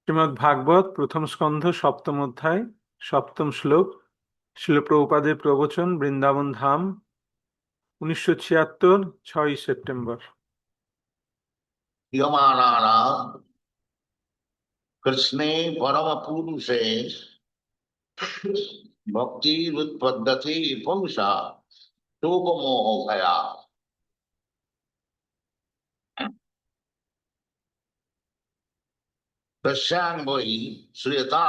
শ্রীমদ্ ভাগবত প্রথম স্কন্ধ সপ্তম অধ্যায় সপ্তম শ্লোক। শিল প্রভুপাদের প্রবচন, বৃন্দাবন ধাম, 1976, 6ই সেপ্টেম্বর। यमानानां कृष्णे परम पुरुषे भक्तिरुत्पद्यते पुंसा शोकमोह भया तस्यां वै श्रूयता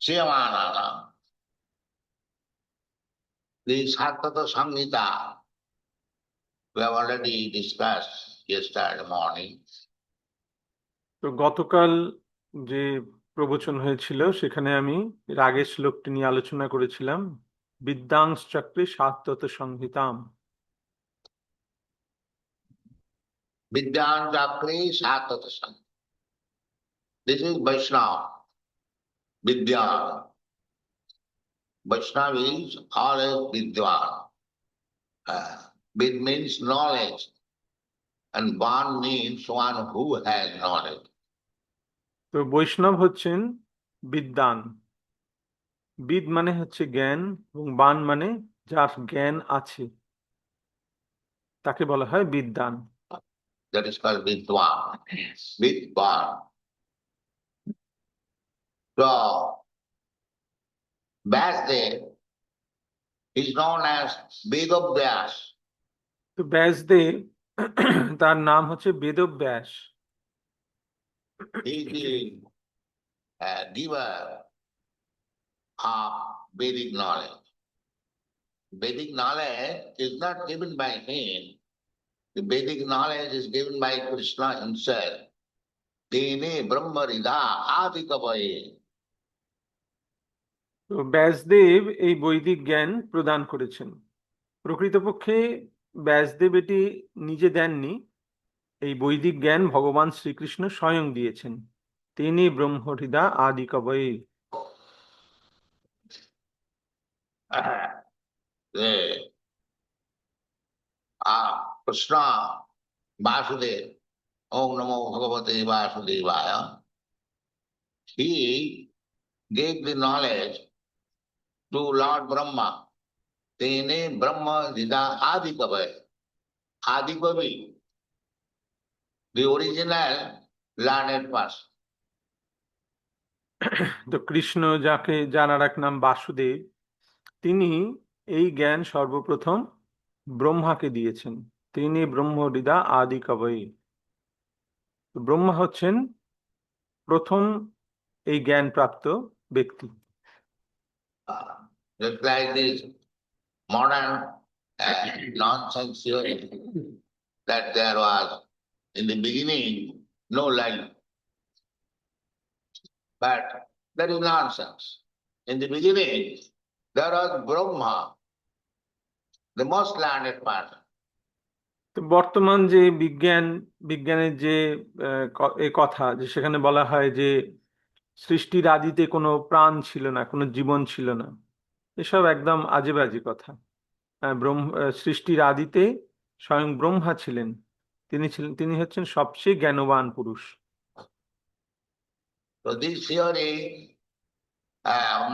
श्रियमाणानां। The Sattva Samhita we have already discussed yesterday morning. তো গতকাল যে প্রবচন হয়েছিল সেখানে আমি এর আগের শ্লোকটি নিয়ে আলোচনা করেছিলাম, বিদ্যাংশ চক্রে সাত্তত সংহিতাম। Vidyan Chakre Sattva Samhita. This is Vaishnava. Vidyan. Vaishnava is always Vidyan. Vid means knowledge, and Van means one who has knowledge. তো বৈষ্ণব হচ্ছেন বিদ্বান। বিদ মানে হচ্ছে জ্ঞান, এবং বান মানে যার জ্ঞান আছে, তাকে বলা হয় বিদ্বান। That is called Vidwan. Vidwan. So, Vyasdev is known as Vedavyas. তো ব্যাসদেব তার নাম হচ্ছে Vedvyas. He is the giver of Vedic knowledge. Vedic knowledge is not given by him. The Vedic knowledge is given by Krishna himself. Tene Brahma Ridha Adikavaye. তো ব্যাসদেব এই বৈদিক জ্ঞান প্রদান করেছেন। প্রকৃতপক্ষে ব্যাসদেব এটি নিজে দেননি, এই বৈদিক জ্ঞান ভগবান শ্রীকৃষ্ণ স্বয়ং দিয়েছেন। তিনি ব্রহ্মহৃদা আদি কবয়ে। Krishna Vasudev, Om Namo Bhagavate Vasudevaya. He gave the knowledge to Lord Brahma. Tene Brahma Ridha Adikavaye. Adikavi, the original learned person. তো কৃষ্ণ, যার আর এক নাম বাসুদেব, তিনি এই জ্ঞান সর্বপ্রথম ব্রহ্মাকে দিয়েছেন। তিনি ব্রহ্মহৃদা আদি কবয়ে। ব্রহ্মা হচ্ছেন প্রথম এই জ্ঞান প্রাপ্ত ব্যক্তি। Just like this modern nonsense theory that there was in the beginning no life. But that is nonsense. In the beginning there was Brahma, the most learned person. তো বর্তমান যে বিজ্ঞানের যে এ কথা, যে সেখানে বলা হয় যে সৃষ্টির আদিতে কোনো প্রাণ ছিল না, কোনো জীবন ছিল না, এসব একদম আজে বাজে কথা। সৃষ্টির আদিতে স্বয়ং ব্রহ্মা ছিলেন, তিনি হচ্ছেন সবচেয়ে জ্ঞানবান পুরুষ। So this theory,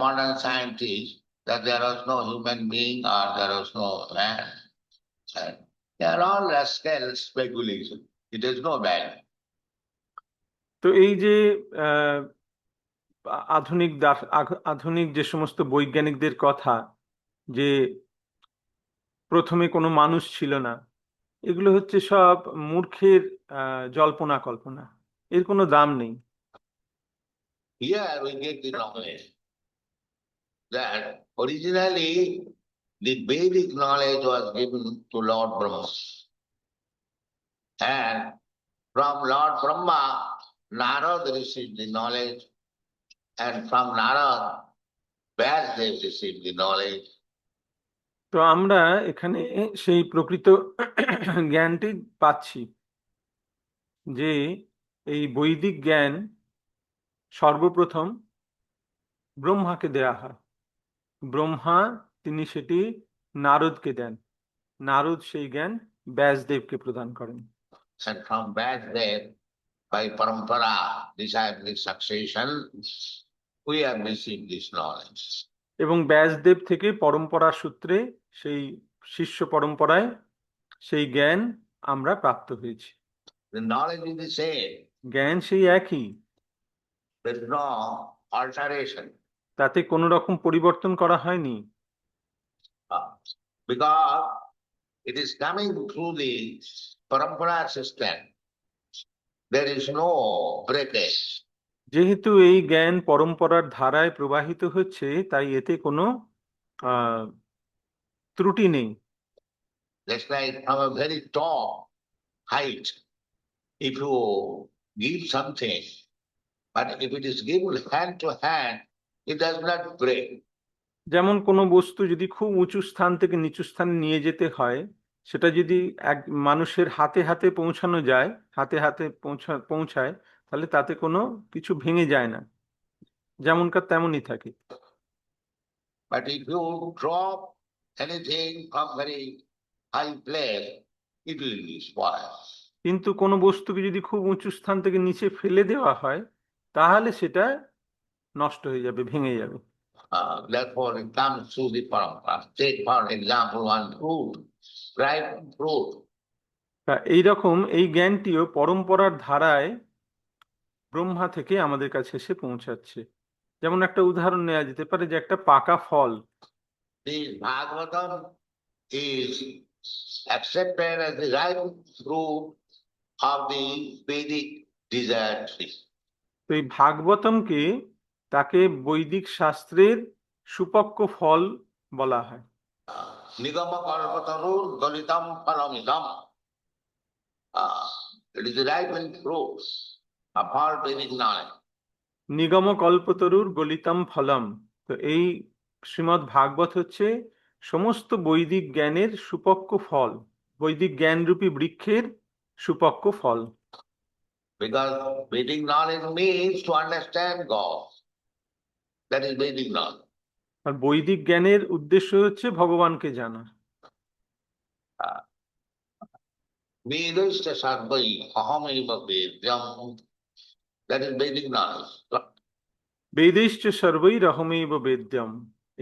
modern scientists, that there was no human being or there was no man, they are all rascal speculation. It has no value. তো এই যে আধুনিক যে সমস্ত বৈজ্ঞানিকদের কথা, যে প্রথমে কোনো মানুষ ছিল না, এগুলো হচ্ছে সব মূর্খের জল্পনা কল্পনা, এর কোনো দাম নেই। Here we get the knowledge that originally the Vedic knowledge was given to Lord Brahma. And from Lord Brahma, Narad received the knowledge, and from Narad, Vyasdev received the knowledge. তো আমরা এখানে সেই প্রকৃত জ্ঞানটি পাচ্ছি, যে এই বৈদিক জ্ঞান সর্বপ্রথম ব্রহ্মাকে দেয়া হয়। ব্রহ্মা তিনি সেটি নারদকে দেন, নারদ সেই জ্ঞান ব্যাসদেবকে প্রদান করেন। And from Vyasdev, by parampara, disciplic succession, we have received this knowledge. এবং ব্যাসদেব থেকে পরম্পরা সূত্রে সেই শিষ্য পরম্পরায় সেই জ্ঞান আমরা প্রাপ্ত হয়েছি। The knowledge is the same. জ্ঞান সেই একই, There is no alteration. তাতে কোনো রকম পরিবর্তন করা হয়নি, Because it is coming through the parampara system. There is no breakage. যেহেতু এই জ্ঞান পরম্পরার ধারায় প্রবাহিত হচ্ছে, তাই এতে কোনো ত্রুটি নেই। Just like from a very tall height, if you give something, but if it is given hand to hand, it does not break. যেমন কোনো বস্তু যদি খুব উঁচু স্থান থেকে নিচু স্থানে নিয়ে যেতে হয়, সেটা যদি এক মানুষের হাতে হাতে পৌঁছানো যায়, হাতে হাতে পৌঁছায়, তাহলে তাতে কোনো কিছু ভেঙে যায় না, যেমনকার তেমনই থাকে। But if you drop anything from very high place, it will be spoiled. কিন্তু কোনো বস্তুকে যদি খুব উঁচু স্থান থেকে নিচে ফেলে দেওয়া হয়, তাহলে সেটা নষ্ট হয়ে যাবে, ভেঙে যাবে। Therefore, it comes through the parampara. Take for example one fruit, ripe fruit. তা এইরকম এই জ্ঞানটিও পরম্পরার ধারায় ব্রহ্মা থেকে আমাদের কাছে এসে পৌঁছাচ্ছে। যেমন একটা উদাহরণ নেওয়া যেতে পারে, যে একটা পাকা ফল, This Bhagavatam is accepted as the ripe fruit of the Vedic desire tree. তো এই ভাগবতমকে তাকে বৈদিক শাস্ত্রের সুপক্ক ফল বলা হয়। Nigama kalpatarur galitam palamidam. It is the ripened fruit of all Vedic knowledge. নিগম কল্পতরুর গলিতম ফলম। তো এই শ্রীমদ্ ভাগবত হচ্ছে সমস্ত বৈদিক জ্ঞানের সুপক্ক ফল, বৈদিক জ্ঞানরূপী বৃক্ষের সুপক্ক ফল। Because Vedic knowledge means to understand God. That is Vedic knowledge. আর বৈদিক জ্ঞানের উদ্দেশ্য হচ্ছে ভগবানকে জানা। Vedasya sarvai ahameva vedyam. That is Vedic knowledge. বেদেশ্চ সর্বৈ রহমেব বেদ্যম,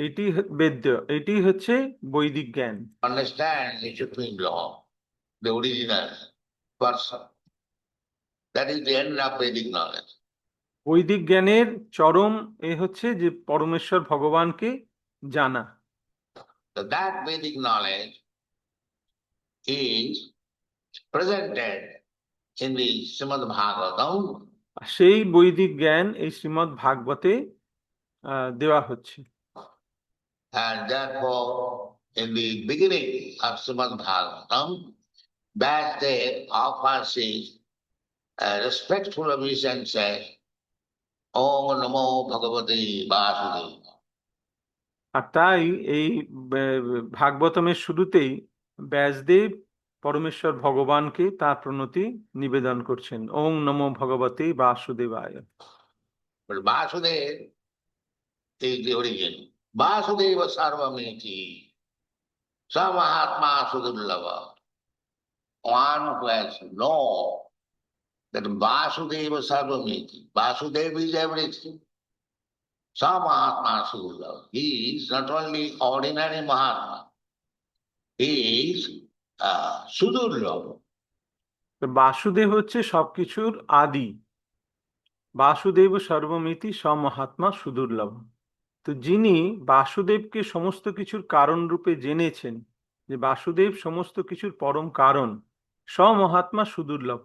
এটি বেদ্য, এটি হচ্ছে বৈদিক জ্ঞান। Understand the supreme law, the original person. That is the end of Vedic knowledge. বৈদিক জ্ঞানের চরম এ হচ্ছে যে পরমেশ্বর ভগবানকে জানা। So that Vedic knowledge is presented in the Srimad Bhagavatam. সেই বৈদিক জ্ঞান এই শ্রীমদ্ ভাগবতে দেওয়া হচ্ছে। And therefore, in the beginning of Srimad Bhagavatam, Vyasadeva offers his respectful obeisance, Om Namo Bhagavate Vasudeva. আর তাই এই ভাগবতমের শুরুতেই ব্যাসদেব পরমেশ্বর ভগবানকে তার প্রণতি নিবেদন করছেন, ওং নমো ভগবতে বাসুদেবায়। But Vasudeva is the origin. Vasudeva Sarvamiti, Samahatma Sudurlava. One who has known that Vasudeva Sarvamiti, Vasudeva is everything. Samahatma Sudurlava. He is not only ordinary Mahatma, he is Sudurlava. Basudeb হচ্ছে সবকিছুর আদি, বাসুদেব সর্বমিতি সমহাত্মা সুদুর্লভ। তো যিনি বাসুদেবকে সমস্ত কিছুর কারণ রূপে জেনেছেন, যে বাসুদেব সমস্ত কিছুর পরম কারণ, সমহাত্মা সুদুর্লভ,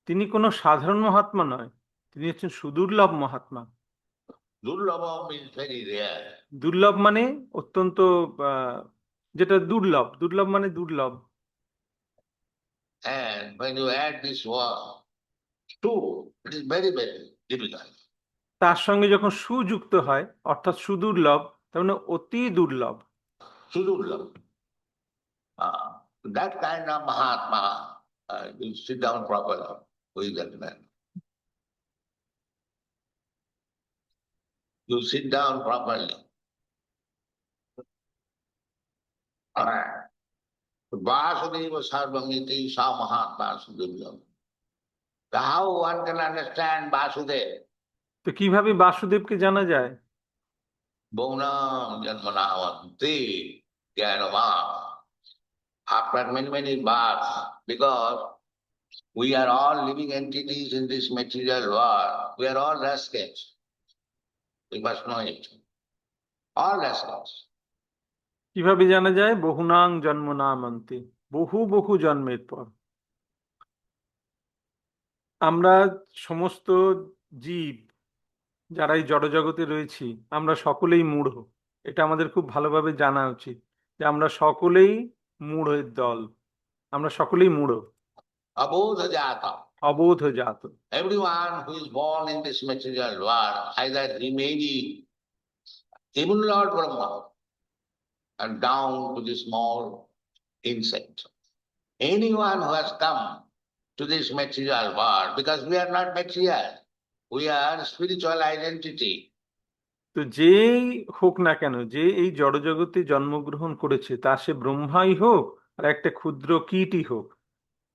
তিনি কোনো সাধারণ মহাত্মা নয়, তিনি হচ্ছেন সুদুর্লভ Mahatma. Durlava means very rare. দুর্লভ মানে অত্যন্ত, যেটা দুর্লভ, দুর্লভ মানে দুর্লভ। And when you add this word, two, it is very, very difficult. তার সঙ্গে যখন সুযুক্ত হয়, অর্থাৎ সুদুর্লভ, তার মানে অতি দুর্লভ। Sudurlava. That kind of Mahatma, you sit down properly with that man. You sit down properly. Vasudeva Sarvamiti Sa Mahatma Sudurlava. So how one can understand Vasudeva? তো কিভাবে বাসুদেবকে জানা যায়? Bonam Janmanavanti Jnanama. After many, many births, because we are all living entities in this material world. We are all rascals. We must know it. All rascals. কিভাবে জানা যায়? বহুনাং জন্ম নামান্তে, বহু বহু জন্মের পর আমরা সমস্ত জীব যারা এই জড়জগতে রয়েছি আমরা সকলেই মূঢ়। এটা আমাদের খুব ভালোভাবে জানা উচিত যে আমরা সকলেই মূঢ়ের দল, আমরা সকলেই মূঢ়, Abodha Jata. অবোধ জাত। Everyone who is born in this material world, either he may be even Lord Brahma and down to the small insect. Anyone who has come to this material world, because we are not material, we are spiritual identity. তো যেই হোক না কেন, যে এই জড়জগতে জন্মগ্রহণ করেছে, তা সে ব্রহ্মাই হোক আর একটা ক্ষুদ্র কীটই হোক,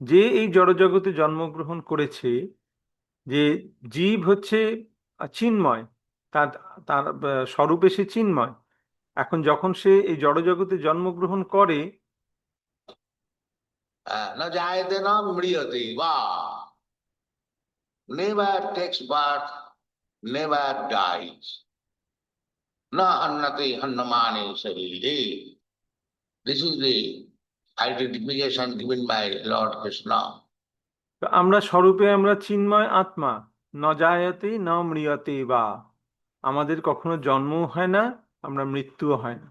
যে এই জড়জগতে জন্মগ্রহণ করেছে, যে জীব হচ্ছে চিন্ময়, তার তার স্বরূপে সে চিন্ময়। এখন যখন সে এই জড়জগতে জন্মগ্রহণ করে, Na jayate na mriyate va. Never takes birth, never dies. Na hannate hannamane sarire. This is the identification given by Lord Krishna. তো আমরা স্বরূপে আমরা চিন্ময় আত্মা, ন জায়তে ন ম্রিয়তে বা, আমাদের কখনো জন্মও হয় না, আমরা মৃত্যুও হয় না।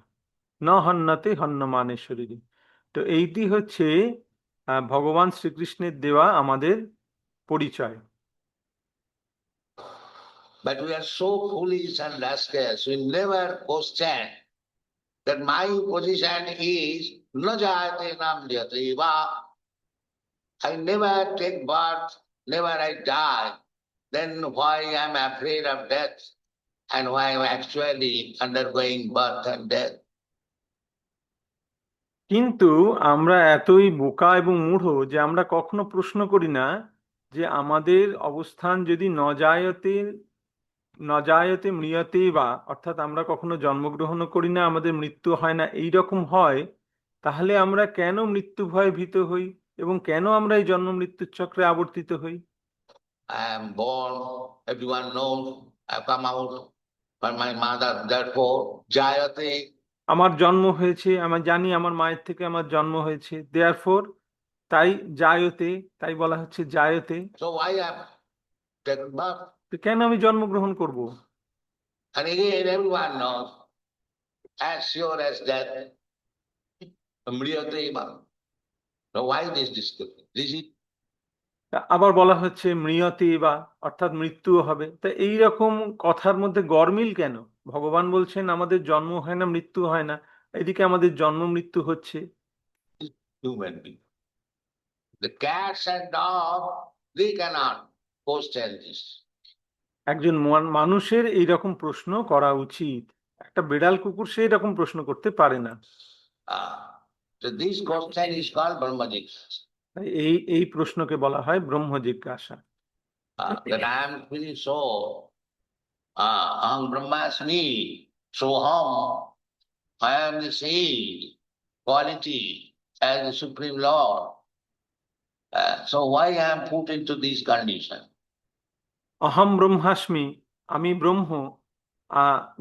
ন হন্যতে হন্যমানে শরীরে। তো এইটি হচ্ছে ভগবান শ্রীকৃষ্ণের দেওয়া আমাদের পরিচয়। But we are so foolish and rascals, we never question that my position is na jayate na mriyate va. I never take birth, never I die. Then why I am afraid of death and why I am actually undergoing birth and death? কিন্তু আমরা এতই বোকা এবং মূঢ় যে আমরা কখনো প্রশ্ন করি না যে আমাদের অবস্থান যদি ন জায়তে মৃয়তে বা, অর্থাৎ আমরা কখনো জন্মগ্রহণও করি না, আমাদের মৃত্যু হয় না, এই রকম হয়, তাহলে আমরা কেন মৃত্যু ভয়ে ভীত হই এবং কেন আমরা এই জন্ম মৃত্যুর চক্রে আবর্তিত হই? I am born, everyone knows, I come out from my mother, therefore jayate. আমার জন্ম হয়েছে, আমি জানি আমার মায়ের থেকে আমার জন্ম হয়েছে, দেয়ারফোর তাই জায়তে, তাই বলা হচ্ছে জায়তে। So why I am taken birth? তো কেন আমি জন্মগ্রহণ করব? And again everyone knows, as sure as death, mriyate va. So why this discussion? This is আবার বলা হচ্ছে মৃয়তে বা, অর্থাৎ মৃত্যুও হবে। তা এই রকম কথার মধ্যে গরমিল কেন? ভগবান বলছেন আমাদের জন্ম হয় না, মৃত্যু হয় না, এদিকে আমাদের জন্ম মৃত্যু হচ্ছে। human being. The cats and dogs, they cannot question this. একজন মানুষের এইরকম প্রশ্ন করা উচিত, একটা বিড়াল কুকুর সেই রকম প্রশ্ন করতে পারে না। Ah, so this question is called Brahma Jignasa. তাই এই প্রশ্নকে বলা হয় ব্রহ্ম জিজ্ঞাসা। That I am feeling so, Aham Brahmasmi, Soham, I am the same quality as the Supreme Lord. So why I am put into this condition? অহম ব্রহ্মাস্মি, আমি ব্রহ্ম,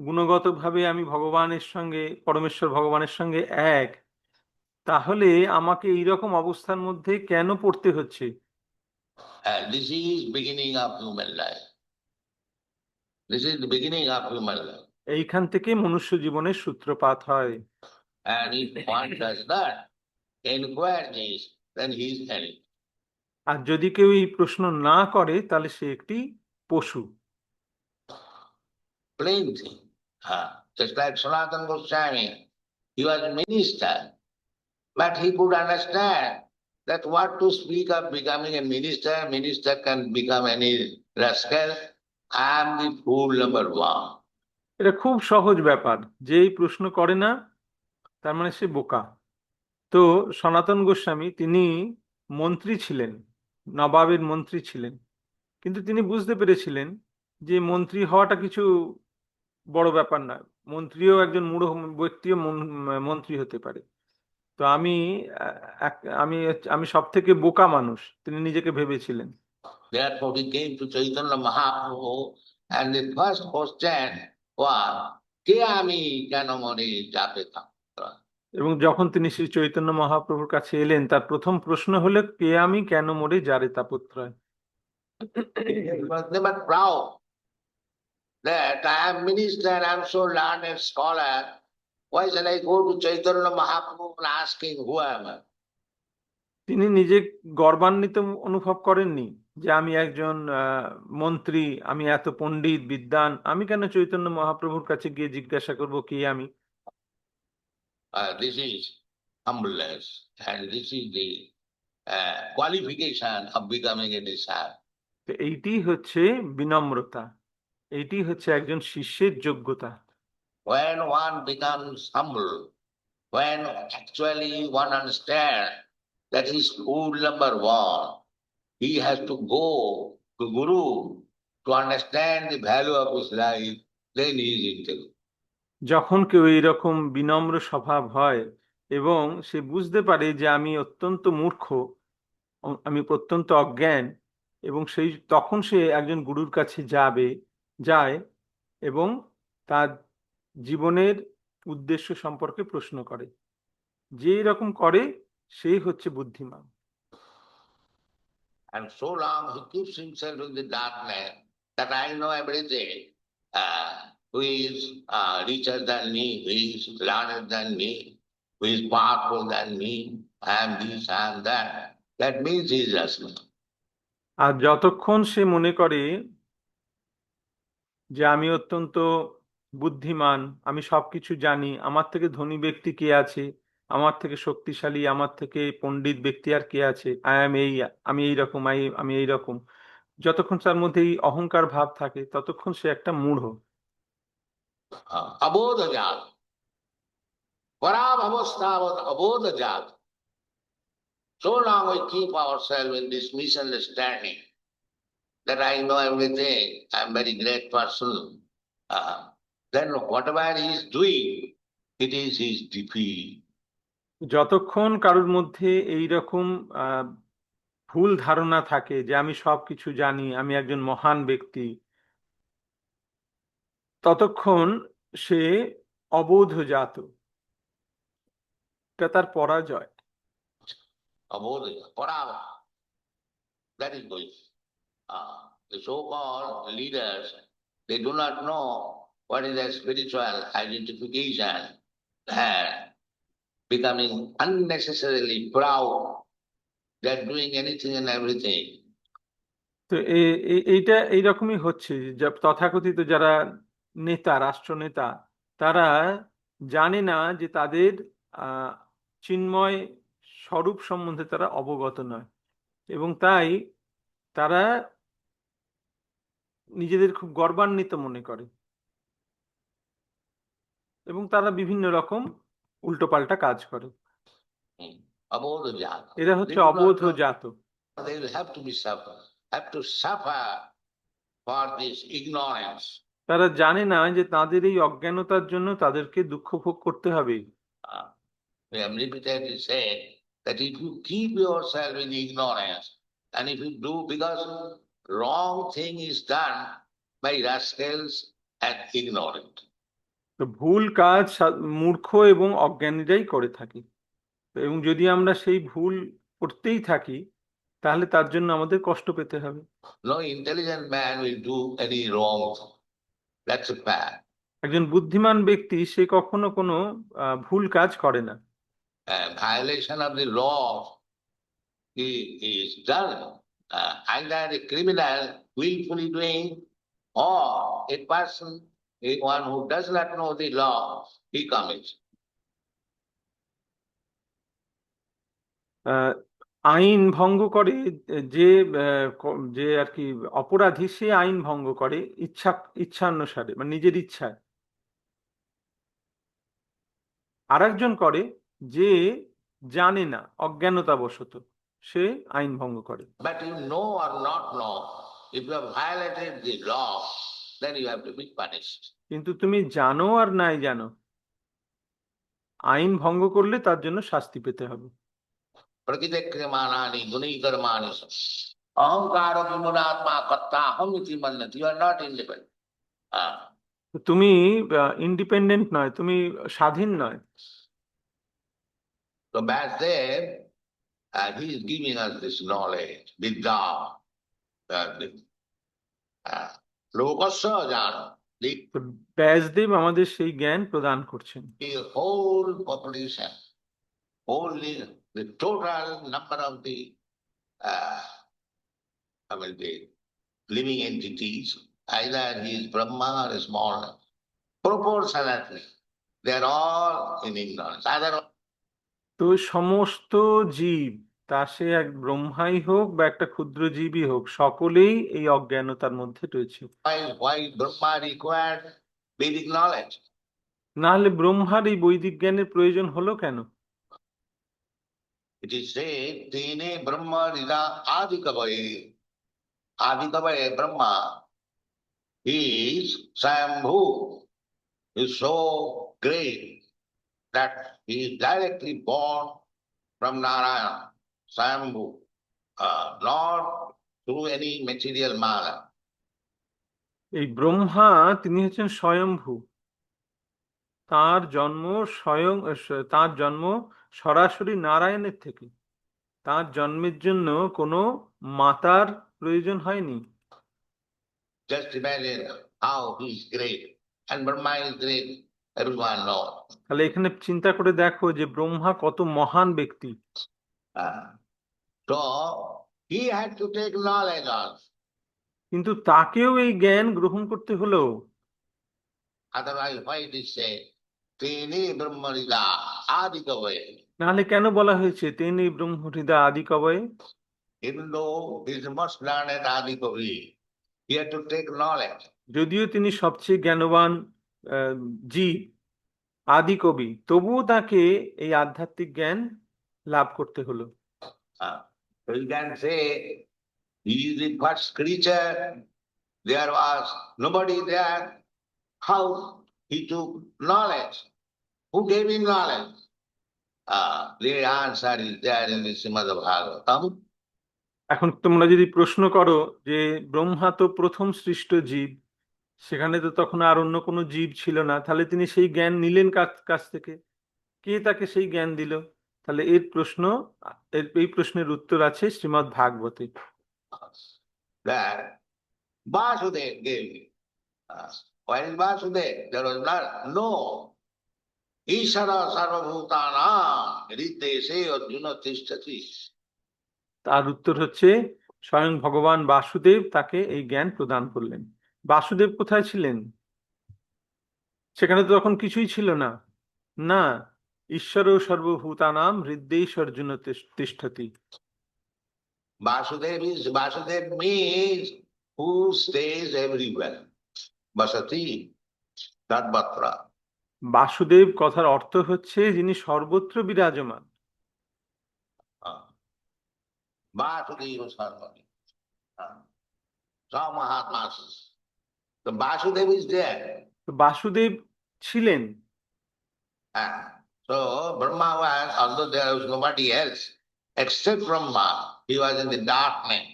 গুণগতভাবে আমি ভগবানের সঙ্গে, পরমেশ্বর ভগবানের সঙ্গে এক, তাহলে আমাকে এইরকম অবস্থার মধ্যে কেন পড়তে হচ্ছে? This is beginning of human life. This is the beginning of human life. এইখান থেকে মনুষ্য জীবনের সূত্রপাত হয়। And if one does not inquire this, then he is animal. আর যদি কেউ এই প্রশ্ন না করে তাহলে সে একটি পশু। Plain thing. Just like Sanatana Goswami, he was a minister, but he could understand that what to speak of becoming a minister, minister can become any rascal. I am the fool number one. এটা খুব সহজ ব্যাপার, যে এই প্রশ্ন করে না তার মানে সে বোকা। তো সনাতন গোস্বামী তিনি মন্ত্রী ছিলেন, নবাবের মন্ত্রী ছিলেন, কিন্তু তিনি বুঝতে পেরেছিলেন যে মন্ত্রী হওয়াটা কিছু বড় ব্যাপার নয়, মন্ত্রীও একজন মূঢ় ব্যক্তিও মন্ত্রী হতে পারে। তো আমি আহ, আমি আমি সব থেকে বোকা মানুষ তিনি নিজেকে ভেবেছিলেন। Therefore, he came to Chaitanya Mahaprabhu, and the first question was, "Ke ami janamani japeta?" এবং যখন তিনি শ্রী চৈতন্য মহাপ্রভুর কাছে এলেন, তার প্রথম প্রশ্ন হলো, কে আমি, কেন মরে যারে তাপত্রয়। He was never proud that I am minister, I am so learned scholar. Why shall I go to Chaitanya Mahaprabhu and ask him who am I? তিনি নিজে গর্বান্বিত অনুভব করেননি যে আমি একজন মন্ত্রী, আমি এত পণ্ডিত বিদ্বান, আমি কেন চৈতন্য মহাপ্রভুর কাছে গিয়ে জিজ্ঞাসা করব কে আমি। This is humbleness, and this is the qualification of becoming a disciple. তো এইটি হচ্ছে বিনম্রতা, এইটি হচ্ছে একজন শিষ্যের যোগ্যতা। When one becomes humble, when actually one understands that he is fool number one, he has to go to Guru to understand the value of his life, then he is intelligent. যখন কেউ এইরকম বিনম্র স্বভাব হয় এবং সে বুঝতে পারে যে আমি অত্যন্ত মূর্খ, আমি অত্যন্ত অজ্ঞান, এবং তখন সে একজন গুরুর কাছে যায় এবং তার জীবনের উদ্দেশ্য সম্পর্কে প্রশ্ন করে। যে এরকম করে সেই হচ্ছে বুদ্ধিমান। And so long he keeps himself in the darkness that I know everything. Who is richer than me, who is learned than me, who is powerful than me, I am this, I am that. That means he is Rasman. আর যতক্ষণ সে মনে করে যে আমি অত্যন্ত বুদ্ধিমান, আমি সবকিছু জানি, আমার থেকে ধনী ব্যক্তি কে আছে, আমার থেকে শক্তিশালী, আমার থেকে পণ্ডিত ব্যক্তি আর কে আছে, আমি এই রকম, আমি এই রকম, যতক্ষণ তার মধ্যে এই অহংকার ভাব থাকে ততক্ষণ সে একটা মূঢ়। Abodha jat. Parabhavasthavat abodha jat. So long we keep ourselves in this misunderstanding that I know everything, I am very great person. Then whatever he is doing, it is his defeat. যতক্ষণ কারোর মধ্যে এই রকম ভুল ধারণা থাকে যে আমি সবকিছু জানি, আমি একজন মহান ব্যক্তি, ততক্ষণ সে অবোধজাত, এটা তার পরাজয়। Abodha, parava. That is going. The so-called leaders, they do not know what is their spiritual identification and becoming unnecessarily proud. They are doing anything and everything. তো এইটা এইরকমই হচ্ছে, যে তথাকথিত যারা নেতা, রাষ্ট্রনেতা, তারা জানে না যে তাদের চিন্ময় স্বরূপ সম্বন্ধে তারা অবগত নয়, এবং তাই তারা নিজেদের খুব গর্বান্বিত মনে করে এবং তারা বিভিন্ন রকম উল্টোপাল্টা কাজ করে। Abodha jat. এরা They হচ্ছে do not অবোধ know. জাত। They will have to be suffer, have to suffer for this ignorance. তারা জানে না যে তাদের এই অজ্ঞানতার জন্য তাদেরকে দুঃখ ভোগ করতে হবে। We have repeatedly said that if you keep yourself in ignorance, and if you do, because wrong thing is done by rascals and ignorant. তো ভুল কাজ মূর্খ এবং অজ্ঞানীরাই করে থাকে, এবং যদি আমরা সেই ভুল করতেই থাকি তাহলে তার জন্য আমাদের কষ্ট পেতে হবে। No intelligent man will do any wrong thing. That's a fact. একজন বুদ্ধিমান ব্যক্তি সে কখনো কোনো ভুল কাজ করে না। Violation of the law is done. Either a criminal willfully doing, or a person, one who does not know the law, he commits. আইন ভঙ্গ করে যে যে আর কি অপরাধী, সে আইন ভঙ্গ করে ইচ্ছানুসারে, মানে নিজের ইচ্ছায়। আরেকজন করে যে জানে না, অজ্ঞানতাবশত সে আইন ভঙ্গ করে। But you know or not know, if you have violated the law, then you have to be punished. কিন্তু তুমি জানো আর নাই জানো, আইন ভঙ্গ করলে তার জন্য শাস্তি পেতে হবে। Prakritakrimanani gunaikarmani ahankara vimuratma karta aham iti mannati. You are not independent. Ah. তো তুমি ইন্ডিপেন্ডেন্ট নয়, তুমি স্বাধীন নয়। So Vasudev, he is giving us this knowledge, vidya, lokasya jnana. তো ব্যাসদেব আমাদের সেই জ্ঞান প্রদান করছেন। The whole population, only the total number of the, the living entities, either he is Brahma or small, proportionately, they are all in ignorance. তো সমস্ত জীব, তা সে এক ব্রহ্মাই হোক বা একটা ক্ষুদ্র জীবই হোক, সকলেই এই অজ্ঞানতার মধ্যে রয়েছে। Why Brahma required Vedic knowledge? না হলে ব্রহ্মার এই বৈদিক জ্ঞানের প্রয়োজন হলো কেন? It is said, Tene Brahma Rida Adikavaye. Adikavaye Brahma is Swayambhu, is so great that he is directly born from Narayana, Swayambhu, not through any material mala. এই ব্রহ্মা তিনি হচ্ছেন স্বয়ম্ভু, তার জন্ম স্বয়ং, তার জন্ম সরাসরি নারায়ণের থেকে। তার জন্মের জন্য কোনো মাতার প্রয়োজন হয়নি। Just imagine how he is great, and Brahma is great, everyone knows. তাহলে এখানে চিন্তা করে দেখো যে ব্রহ্মা কত মহান ব্যক্তি। So he had to take knowledge also. কিন্তু তাকেও এই জ্ঞান গ্রহণ করতে হলো। Otherwise, why it is said, Tene Brahmarida Adikavaye? নাহলে কেন বলা হয়েছে তেনি ব্রহ্মহৃদা আদি কবয়ে? Even though he is the most learned Adikavi, he had to take knowledge. যদিও তিনি সবচেয়ে জ্ঞানবান জীব, আদি কবি, তবুও তাকে এই আধ্যাত্মিক জ্ঞান লাভ করতে হলো। So you can say, he is the first creature, there was nobody there. How he took knowledge? Who gave him knowledge? The answer is there in the Srimad Bhagavatam. এখন তোমরা যদি প্রশ্ন করো যে ব্রহ্মা তো প্রথম সৃষ্ট জীব, সেখানে তো তখন আর অন্য কোনো জীব ছিল না, তাহলে তিনি সেই জ্ঞান নিলেন কাছ থেকে? কে তাকে সেই জ্ঞান দিল? তাহলে এই প্রশ্নের উত্তর আছে শ্রীমদ্ ভাগবতে। That Vasudev gave him. Where is Vasudev? There was no. Ishara sarvabhutana hrideshe arjuna tishtati. তার উত্তর হচ্ছে স্বয়ং ভগবান বাসুদেব তাকে এই জ্ঞান প্রদান করলেন। বাসুদেব কোথায় ছিলেন? সেখানে তো তখন কিছুই ছিল না। না, ঈশ্বর সর্বভূতানাম Hridayesh Arjun তিষ্ঠতি। Vasudev means who stays everywhere. Vasati, Tadvatra. Basudeb কথার অর্থ হচ্ছে যিনি সর্বত্র বিরাজমান। Vasudeva Sarvati. So Mahatmas. The Vasudev is there. তো বাসুদেব ছিলেন। So Brahma was, although there was nobody else except Brahma, he was in the darkness.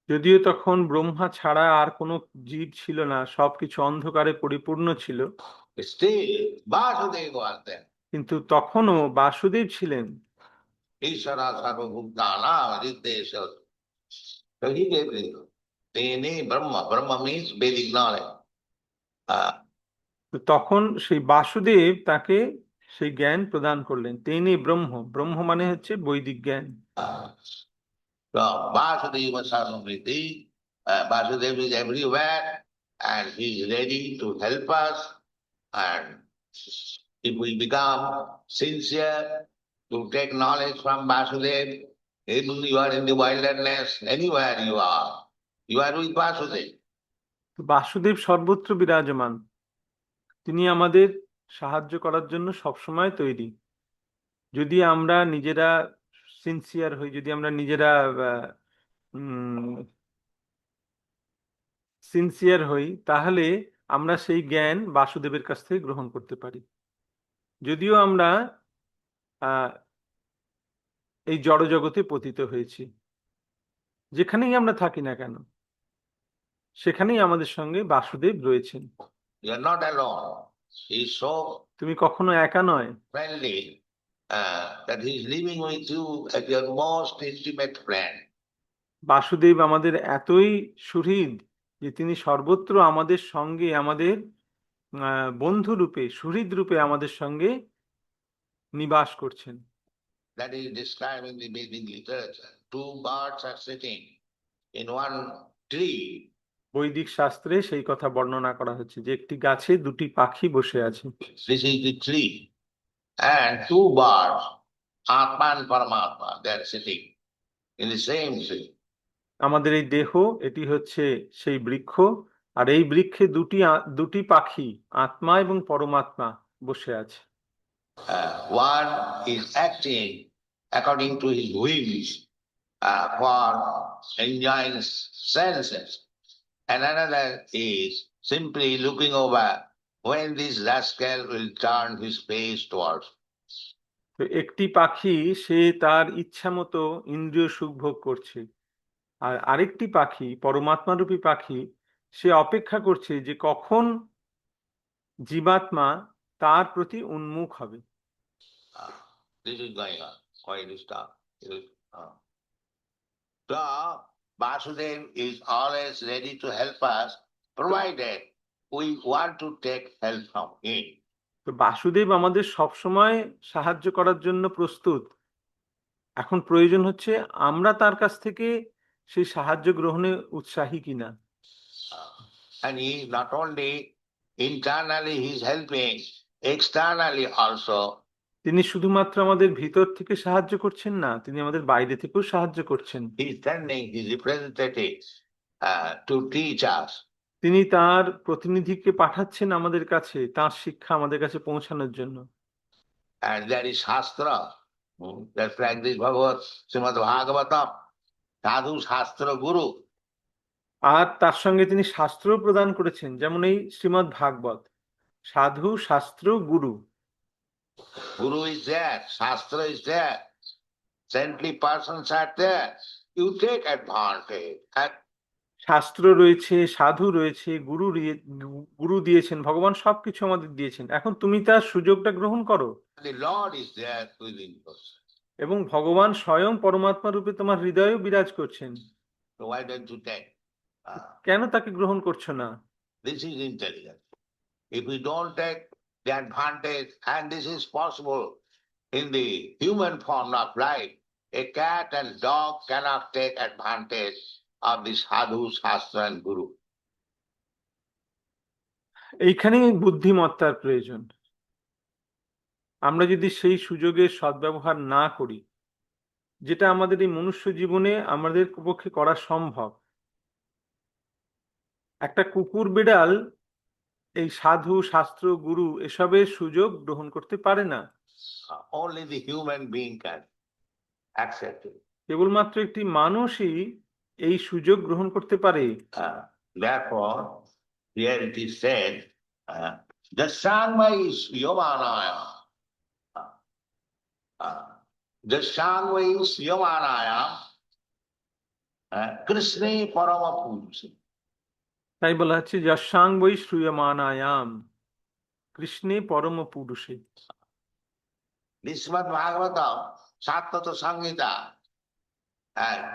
যদিও তখন ব্রহ্মা ছাড়া আর কোনো জীব ছিল না, সবকিছু অন্ধকারে পরিপূর্ণ ছিল, Still, Vasudeva was there. কিন্তু তখনও বাসুদেব ছিলেন। Ishara sarvabhutana hridesha. So he gave it. Tene Brahma. Brahma means Vedic knowledge. তো তখন সেই বাসুদেব তাকে সেই জ্ঞান প্রদান করলেন। তিনি ব্রহ্ম, ব্রহ্ম মানে হচ্ছে বৈদিক জ্ঞান। So Vasudeva Sarvamriti, Vasudeva is everywhere and he is ready to help us. And if we become sincere to take knowledge from Vasudeva, even you are in the wilderness, anywhere you are with Vasudeva. Basudeb সর্বত্র বিরাজমান, তিনি আমাদের সাহায্য করার জন্য সবসময় তৈরি। যদি আমরা নিজেরা সিনসিয়ার হই, যদি আমরা নিজেরা সিনসিয়ার হই, তাহলে আমরা সেই জ্ঞান বাসুদেবের কাছ থেকে গ্রহণ করতে পারি। যদিও আমরা আহ এই জড়জগতে পতিত হয়েছি, যেখানেই আমরা থাকি না কেন সেখানেই আমাদের সঙ্গে বাসুদেব রয়েছেন। You are not alone. He is so তুমি কখনো একা নয়। friendly that he is living with you as your most intimate friend. Basudeb আমাদের এতই সুহৃদ যে তিনি সর্বত্র আমাদের সঙ্গে, আমাদের বন্ধু রূপে, সুহৃদ রূপে আমাদের সঙ্গে নিবাস করছেন। That is described in the Vedic literature. Two birds are sitting in one tree. বৈদিক শাস্ত্রে সেই কথা বর্ণনা করা হচ্ছে যে একটি গাছে দুটি পাখি বসে আছে। This is the tree. And two birds, Atma and Paramatma, they are sitting in the same tree. আমাদের এই দেহ, এটি হচ্ছে সেই বৃক্ষ, আর এই বৃক্ষে দুটি পাখি, আত্মা এবং পরমাত্মা বসে আছে। One is acting according to his whims for enjoying senses, and another is simply looking over when this rascal will turn his face towards. তো একটি পাখি সে তার ইচ্ছা মতো ইন্দ্রিয় সুখ ভোগ করছে, আর আরেকটি পাখি, পরমাত্মারূপী পাখি, সে অপেক্ষা করছে যে কখন জীবাত্মা তার প্রতি উন্মুখ হবে। This is going on. Why this talk? So Vasudev is always ready to help us, provided we want to take help from him. তো বাসুদেব আমাদের সবসময় সাহায্য করার জন্য প্রস্তুত। এখন প্রয়োজন হচ্ছে আমরা তার কাছ থেকে সেই সাহায্য গ্রহণে উৎসাহী কিনা। And he not only internally he is helping, externally also. তিনি শুধুমাত্র আমাদের ভিতর থেকে সাহায্য করছেন না, তিনি আমাদের বাইরে থেকেও সাহায্য করছেন। He is sending his representatives to teach us. তিনি তার প্রতিনিধিকে পাঠাচ্ছেন আমাদের কাছে, তার শিক্ষা আমাদের কাছে পৌঁছানোর জন্য। And there is Shastra. That's like this Bhagavad Srimad Bhagavatam, Sadhu Shastra Guru. আর তার সঙ্গে তিনি শাস্ত্র প্রদান করেছেন, যেমন এই শ্রীমদ্ ভাগবত, সাধু শাস্ত্র গুরু। Guru is there, Shastra is there, saintly persons are there. You take advantage. And শাস্ত্র রয়েছে, সাধু রয়েছে, গুরু দিয়েছেন, ভগবান সবকিছু আমাদের দিয়েছেন। এখন তুমি তার সুযোগটা গ্রহণ করো। the Lord is there within us. এবং ভগবান স্বয়ং পরমাত্মা রূপে তোমার হৃদয়েও বিরাজ করছেন। So why don't you take? কেন তাকে গ্রহণ করছো না? This is intelligence. If we don't take the advantage, and this is possible in the human form of life, a cat and dog cannot take advantage of the sadhu, shastra and guru. এইখানেই বুদ্ধিমত্তার প্রয়োজন। আমরা যদি সেই সুযোগের সদ্ব্যবহার না করি, যেটা আমাদের এই মনুষ্য জীবনে আমাদের পক্ষে করা সম্ভব, একটা কুকুর বিড়াল এই সাধু শাস্ত্র গুরু এসবের সুযোগ গ্রহণ করতে পারে না। Only the human being can accept it. কেবলমাত্র একটি মানুষই এই সুযোগ গ্রহণ করতে পারে। Therefore, here it is said, Jasyangmai Yomanaya. Jasyangmai Yomanaya Krishna Parama Purusa. তাই বলা হচ্ছে যশাং বৈ শ্রূয়মানায়াম কৃষ্ণে পরম পুরুষে। Srimad Bhagavatam, Sattata Samhita,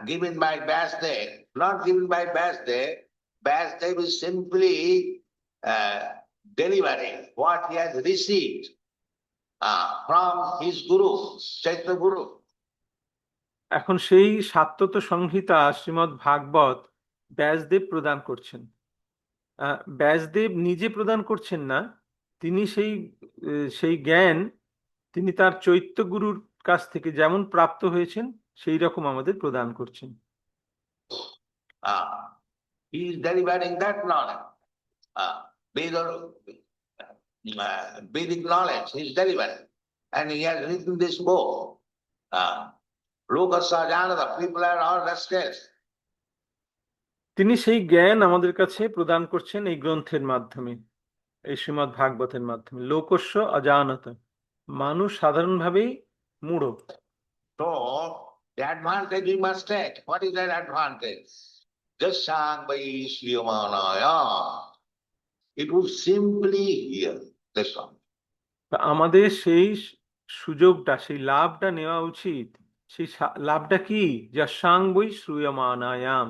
given by Vasudev, not given by Vasudev. Vasudev is simply delivering what he has received from his Guru, Chaitanya Guru. এখন সেই সাত্তত সংহিতা শ্রীমদ্ ভাগবত ব্যাসদেব প্রদান করছেন। ব্যাসদেব নিজে প্রদান করছেন না, তিনি সেই জ্ঞান তিনি তার চৈত্য গুরুর কাছ থেকে যেমন প্রাপ্ত হয়েছেন সেই রকম আমাদের প্রদান করছেন। He is delivering that knowledge, Vedic knowledge. He is delivering, and he has written this book. Loka Sajanada, people are all rascals. তিনি সেই জ্ঞান আমাদের কাছে প্রদান করছেন এই গ্রন্থের মাধ্যমে, এই শ্রীমদ্ ভাগবতের মাধ্যমে। লোকস্য অজানত, মানুষ সাধারণভাবেই মূঢ়। So the advantage we must take. What is that advantage? Jasang by Sriyamanaya. It would simply hear this song. তা আমাদের সেই সুযোগটা, সেই লাভটা নেওয়া উচিত। সেই লাভটা কি? যা সাং বই শ্রূয়মানায়াম,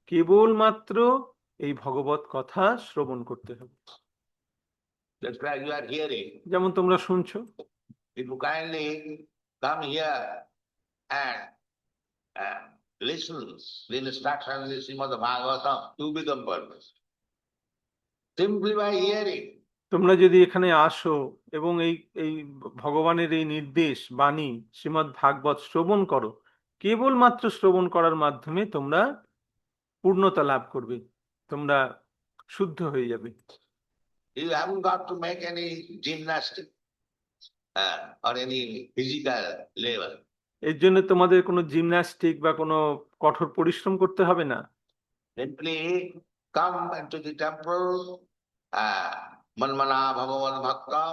কেবলমাত্র এই ভগবত কথা শ্রবণ করতে হবে। That's why you are hearing. যেমন তোমরা শুনছো। If you kindly come here and listen the instructions in the Srimad Bhagavatam, you become perfect. Simply by hearing. তোমরা যদি এখানে আসো এবং এই এই ভগবানের এই নির্দেশ বাণী শ্রীমদ্ ভাগবত শ্রবণ করো, কেবলমাত্র শ্রবণ করার মাধ্যমে তোমরা পূর্ণতা লাভ করবে, তোমরা শুদ্ধ হয়ে যাবে। You haven't got to make any gymnastic or any physical labor. এর জন্য তোমাদের কোনো জিমন্যাস্টিক বা কোনো কঠোর পরিশ্রম করতে হবে না। Simply come into the temple, manmana bhavavan bhakta,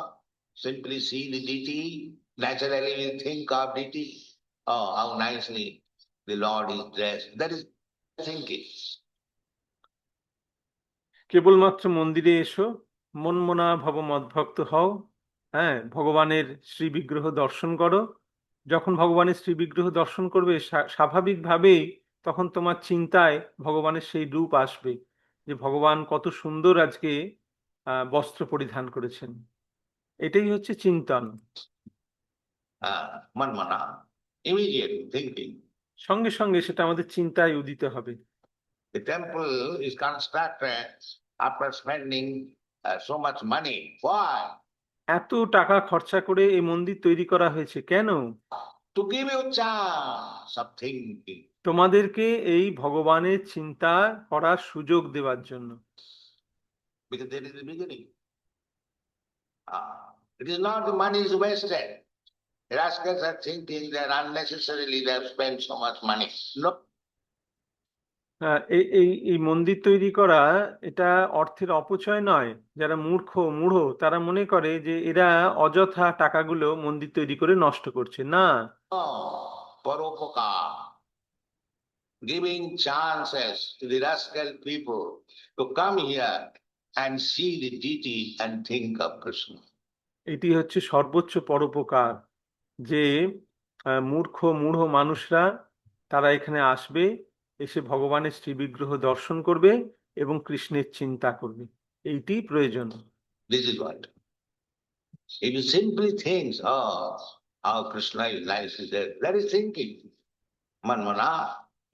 simply see the deity, naturally you think of deity, oh, how nicely the Lord is dressed. That is thinking. কেবলমাত্র মন্দিরে এসো, মনমনা ভব মদ্ভক্ত হও, হ্যাঁ, ভগবানের শ্রী বিগ্রহ দর্শন করো। যখন ভগবানের শ্রী বিগ্রহ দর্শন করবে, স্বাভাবিকভাবেই তখন তোমার চিন্তায় ভগবানের সেই রূপ আসবে, যে ভগবান কত সুন্দর আজকে বস্ত্র পরিধান করেছেন। এটাই হচ্ছে চিন্তন। Manmana, immediate thinking. সঙ্গে সঙ্গে সেটা আমাদের চিন্তায় উদিত হবে। The temple is constructed after spending so much money. Why? এত টাকা খরচা করে এই মন্দির তৈরি করা হয়েছে কেন? To give you chance of thinking. তোমাদেরকে এই ভগবানের চিন্তা করার সুযোগ দেওয়ার জন্য। Because that is the beginning. It is not the money is wasted. The rascals are thinking that unnecessarily they have spent so much money. No. এই এই এই মন্দির তৈরি করা এটা অর্থের অপচয় নয়। যারা মূঢ় তারা মনে করে যে এরা অযথা টাকাগুলো মন্দির তৈরি করে নষ্ট করছে। না, Paropoka. Giving chances to the rascal people to come here and see the deity and think of Krishna. এটি হচ্ছে সর্বোচ্চ পরোপকার, যে মূঢ় মানুষরা তারা এখানে আসবে, এসে ভগবানের শ্রী বিগ্রহ দর্শন করবে এবং কৃষ্ণের চিন্তা করবে। এইটি প্রয়োজন। This is what. If you simply think, oh, how Krishna is nice, is there, that is thinking. Manmana.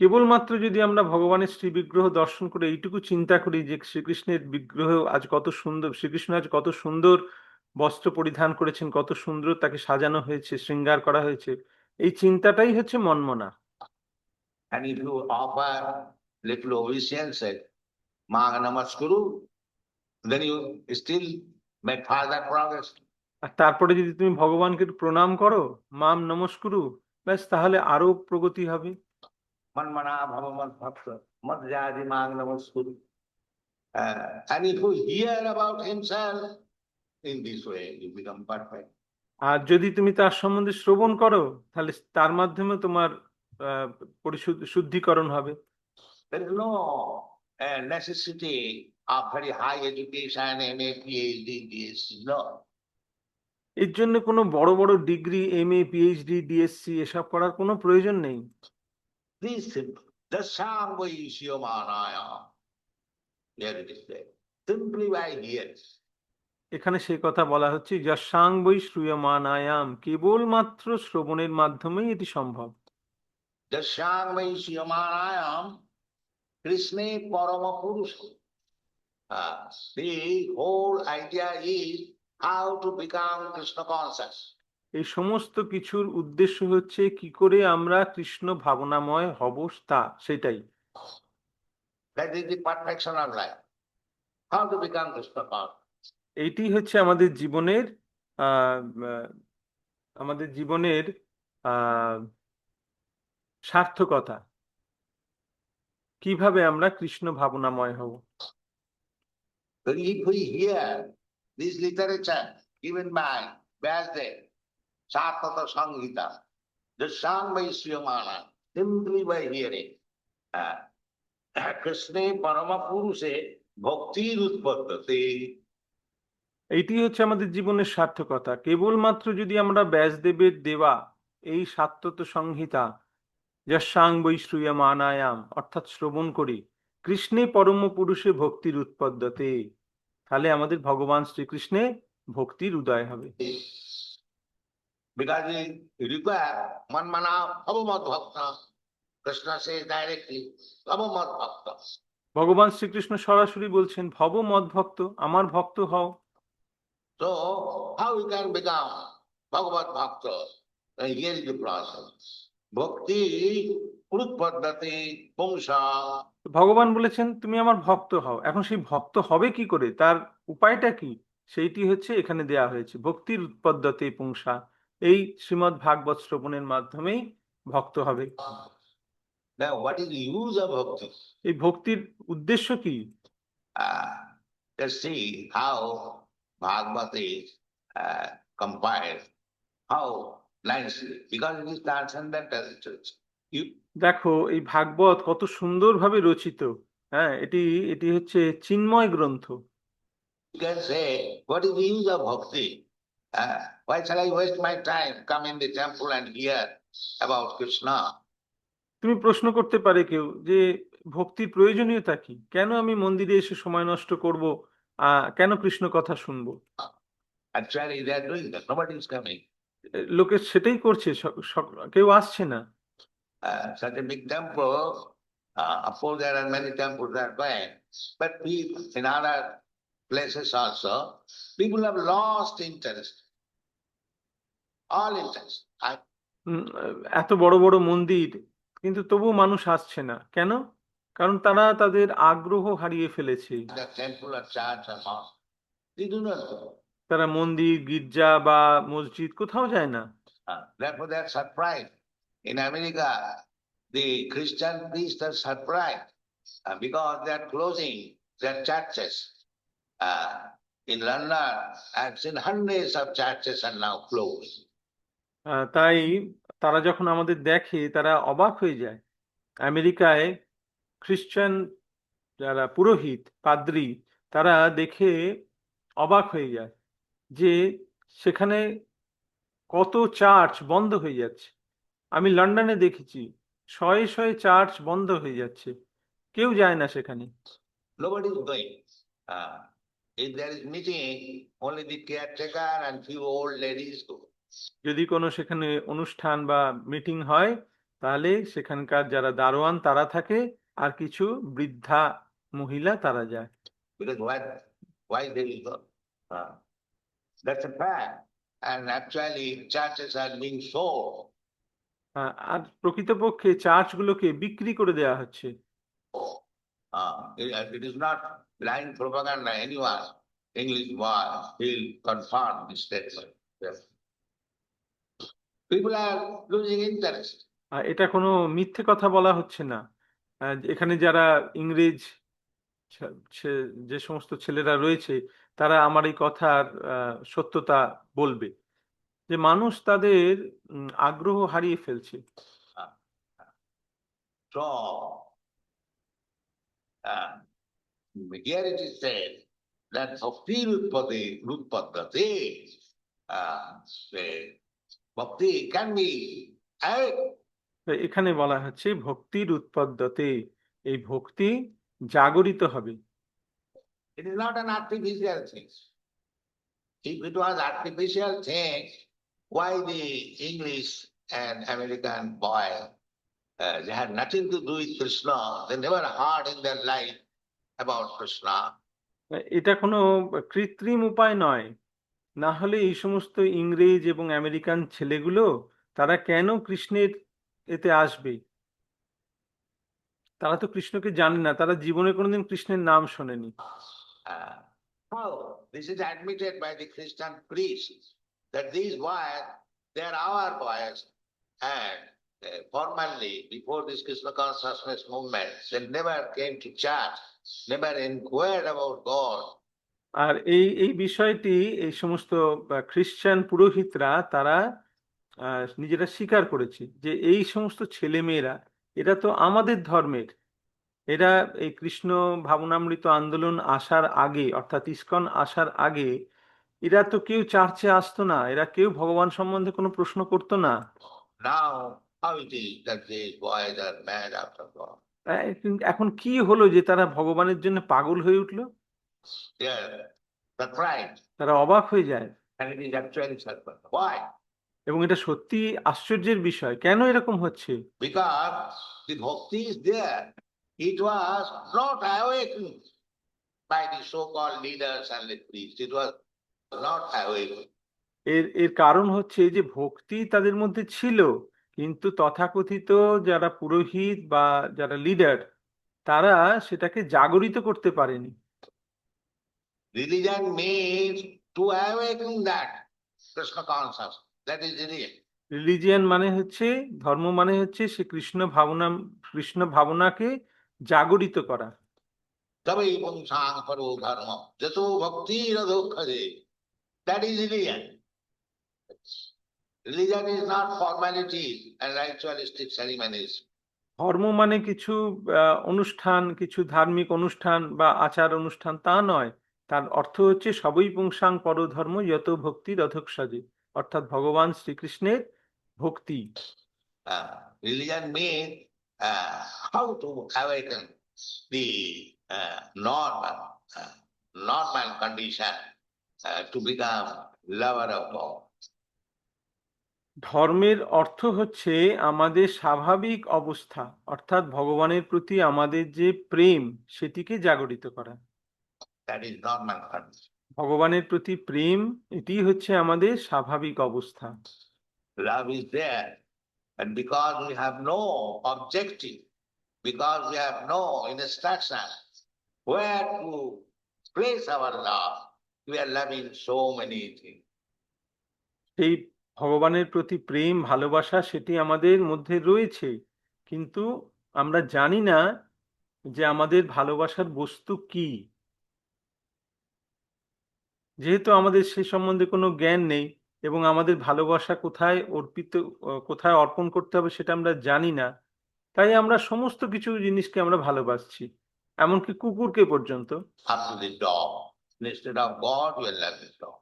কেবলমাত্র যদি আমরা ভগবানের শ্রী বিগ্রহ দর্শন করে এইটুকু চিন্তা করি যে শ্রীকৃষ্ণের বিগ্রহ আজ কত সুন্দর, শ্রীকৃষ্ণ আজ কত সুন্দর বস্ত্র পরিধান করেছেন, কত সুন্দর তাকে সাজানো হয়েছে, শৃঙ্গার করা হয়েছে, এই চিন্তাটাই হচ্ছে মনমনা। And if you offer little obeisance, Maha Namaskuru, then you still make further progress. আর তারপরে যদি তুমি ভগবানকে প্রণাম করো, মাম নমস্কুরু, ব্যাস, তাহলে আরো প্রগতি হবে। Manmana bhavaman bhakta, madhyadi Maha Namaskuru. And if you hear about himself, in this way you become perfect. আর যদি তুমি তার সম্বন্ধে শ্রবণ করো, তাহলে তার মাধ্যমে তোমার শুদ্ধিকরণ হবে। There is no necessity of very high education, MA, PhD, DSc, no. এর জন্য কোনো বড় বড় ডিগ্রি, MA, PhD, DSc এসব করার কোনো প্রয়োজন নেই। This simple. Dasangva Ishyamanaya. Here it is there. Simply by hearing. এখানে সেই কথা বলা হচ্ছে, যশাং বৈ শ্রূয়মানায়াম, কেবলমাত্র শ্রবণের মাধ্যমেই এটি সম্ভব। Dasangva Ishyamanaya. Krishna Parama Purusha. The whole idea is how to become Krishna conscious. এই সমস্ত কিছুর উদ্দেশ্য হচ্ছে কি করে আমরা কৃষ্ণ ভাবনাময় হব, তা সেটাই। That is the perfection of life. How to become Krishna conscious. এইটি হচ্ছে আমাদের জীবনের আহ আমাদের জীবনের আহ সার্থকতা। কিভাবে আমরা কৃষ্ণ ভাবনাময় হব। So if we hear this literature given by Vyasdev, Satata Sanghita, the sung by Sriyamana, simply by hearing, uh, Krishna Parama Purushe Bhakti Utpattati. এইটি হচ্ছে আমাদের জীবনের সার্থকতা। কেবলমাত্র যদি আমরা ব্যাসদেবের দেওয়া এই সাত্যত সংহিতা যস্যাং বৈ শ্রূয়মানায়াম অর্থাৎ শ্রবণ করি, কৃষ্ণে পরম পুরুষে ভক্তির উৎপদ্যতে, তাহলে আমাদের ভগবান শ্রীকৃষ্ণে ভক্তির উদয় হবে। Because we require Manmana Abhamad Bhakta. Krishna says directly, Abhamad Bhakta. ভগবান শ্রীকৃষ্ণ সরাসরি বলছেন ভব মদ ভক্ত, আমার ভক্ত হও। So, how we can become Bhagavad Bhakta? And here is the process. Bhakti Utpaddati Pumsa. ভগবান বলেছেন তুমি আমার ভক্ত হও। এখন সেই ভক্ত হবে কি করে, তার উপায়টা কি, সেইটি হচ্ছে এখানে দেয়া হয়েছে। ভক্তির উৎপদ্যতে পুংসা, এই শ্রীমদ্ ভাগবত শ্রবণের মাধ্যমেই ভক্ত হবে। Now, what is the use of bhakti? এই ভক্তির উদ্দেশ্য কি? Let's see how Bhagavata is compiled, how nicely, because it is transcendental. You দেখো এই ভাগবত কত সুন্দরভাবে রচিত। হ্যাঁ, এটি এটি হচ্ছে চিন্ময় গ্রন্থ। can say, what is the use of bhakti? Why shall I waste my time, come in the temple and hear about Krishna? তুমি প্রশ্ন করতে পারে কেউ যে ভক্তির প্রয়োজনীয়তা কি, কেন আমি মন্দিরে এসে সময় নষ্ট করব, কেন কৃষ্ণ কথা শুনবো। Actually, they are doing that. Nobody is coming. লোকে সেটাই করছে, কেউ আসছে না। Such a big temple, of course there are many temples that are going, but in other places also, people have lost interest. All interest. এত বড় বড় মন্দির, কিন্তু তবু মানুষ আসছে না কেন? কারণ তারা তাদের আগ্রহ হারিয়ে ফেলেছে। The temple or church or mosque, they do not go. তারা মন্দির, গির্জা বা মসজিদ কোথাও যায় না। Therefore they are surprised. In America, the Christian priests are surprised because they are closing their churches. In London, I've seen hundreds of churches are now closed. তাই তারা যখন আমাদের দেখে তারা অবাক হয়ে যায়। আমেরিকায় খ্রিস্টান যারা পুরোহিত, পাদ্রী, তারা দেখে অবাক হয়ে যায় যে সেখানে কত চার্চ বন্ধ হয়ে যাচ্ছে। আমি লন্ডনে দেখেছি শয়ে শয়ে চার্চ বন্ধ হয়ে যাচ্ছে, কেউ যায় না সেখানে। Nobody is going. If there is meeting, only the caretaker and few old ladies go. যদি কোনো সেখানে অনুষ্ঠান বা মিটিং হয়, তাহলে সেখানকার যারা দারোয়ান তারা থাকে, আর কিছু বৃদ্ধা মহিলা তারা যায়। Because why they will go? That's a fact. And actually, churches are being sold. আর প্রকৃতপক্ষে চার্চগুলোকে বিক্রি করে দেওয়া হচ্ছে। It is not blind propaganda. Anyone, English boy, will confirm this statement. Yes. People are losing interest. এটা কোনো মিথ্যে কথা বলা হচ্ছে না। এখানে যারা ইংরেজ যে সমস্ত ছেলেরা রয়েছে, তারা আমার এই কথার সত্যতা বলবে যে মানুষ তাদের আগ্রহ হারিয়ে ফেলছে। So, here it is said that bhakti rutpaddati, bhakti can be added. এখানে বলা হচ্ছে ভক্তির উৎপদ্যতে, এই ভক্তি জাগরিত হবে। It is not an artificial thing. If it was artificial thing, why the English and American boy, they had nothing to do with Krishna. They never heard in their life about Krishna. এটা কোনো কৃত্রিম উপায় নয়, না হলে এই সমস্ত ইংরেজ এবং আমেরিকান ছেলেগুলো তারা কেন কৃষ্ণের এতে আসবে? তারা তো কৃষ্ণকে জানে না, তারা জীবনে কোনোদিন কৃষ্ণের নাম শোনেনি। How? This is admitted by the Christian priests that these boys, they are our boys and formally before this Krishna consciousness movement, they never came to church, never inquired about God. আর এই এই বিষয়টি এই সমস্ত খ্রিস্টান পুরোহিতরা তারা নিজেরা স্বীকার করেছে যে এই সমস্ত ছেলেমেয়েরা এরা তো আমাদের ধর্মের, এরা এই কৃষ্ণ ভাবনামৃত আন্দোলন আসার আগে অর্থাৎ ইসকন আসার আগে এরা তো কেউ চার্চে আসতো না, এরা কেউ ভগবান সম্বন্ধে কোনো প্রশ্ন করতো না। Now, how it is that these boys are mad after God? এখন কি হলো যে তারা ভগবানের জন্য পাগল হয়ে উঠলো? They are surprised, তারা অবাক হয়ে যায়। and it is actually surprised. Why? এবং এটা সত্যি আশ্চর্যের বিষয়, কেন এরকম হচ্ছে? Because the bhakti is there. It was not awakened by the so-called leaders and the priests. It was not awakened. এর এর কারণ হচ্ছে যে ভক্তি তাদের মধ্যে ছিল, কিন্তু তথাকথিত যারা পুরোহিত বা যারা লিডার তারা সেটাকে জাগরিত করতে পারেনি। Religion means to awaken that Krishna consciousness. That is religion. Religion মানে হচ্ছে, ধর্ম মানে হচ্ছে সে কৃষ্ণ ভাবনাকে জাগরিত করা। তবে পুংসাং পরো ধর্ম যত ভক্তির অধোক্ষজে। That is religion. Religion is not formalities and ritualistic ceremonies. ধর্ম মানে কিছু অনুষ্ঠান, কিছু ধার্মিক অনুষ্ঠান বা আচার অনুষ্ঠান তা নয়, তার অর্থ হচ্ছে সবই পুংসাং পরধর্ম যত ভক্তি রথকসাজে, অর্থাৎ ভগবান শ্রীকৃষ্ণের ভক্তি। Religion means how to awaken the normal condition to become lover of God. ধর্মের অর্থ হচ্ছে আমাদের স্বাভাবিক অবস্থা, অর্থাৎ ভগবানের প্রতি আমাদের যে প্রেম সেটিকে জাগরিত করা। That is normal condition. ভগবানের প্রতি প্রেম এটি হচ্ছে আমাদের স্বাভাবিক অবস্থা। Love is there, and because we have no objective, because we have no instruction where to place our love, we are loving so many things. সেই ভগবানের প্রতি প্রেম ভালোবাসা সেটি আমাদের মধ্যে রয়েছে, কিন্তু আমরা জানি না যে আমাদের ভালোবাসার বস্তু কি। যেহেতু আমাদের সে সম্বন্ধে কোনো জ্ঞান নেই এবং আমাদের ভালোবাসা কোথায় অর্পণ করতে হবে সেটা আমরা জানি না, তাই আমরা সমস্ত কিছু জিনিসকে আমরা ভালোবাসছি, এমনকি কুকুরকে পর্যন্ত। Up to the dog. Instead of God, we are loving dog.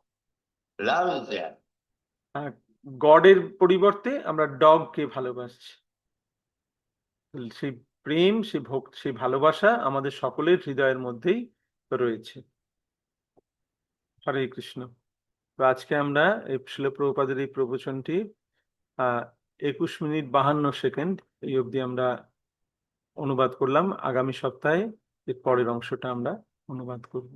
Love is there. গডের পরিবর্তে আমরা ডগকে ভালোবাসছি। সেই প্রেম, সেই ভালোবাসা আমাদের সকলের হৃদয়ের মধ্যেই রয়েছে। হরে কৃষ্ণ। তো আজকে আমরা এই শিল প্রভুপাদের এই প্রবচনটি 21 মিনিট 52 সেকেন্ড এই অবধি আমরা অনুবাদ করলাম। আগামী সপ্তাহে এর পরের অংশটা আমরা অনুবাদ করব।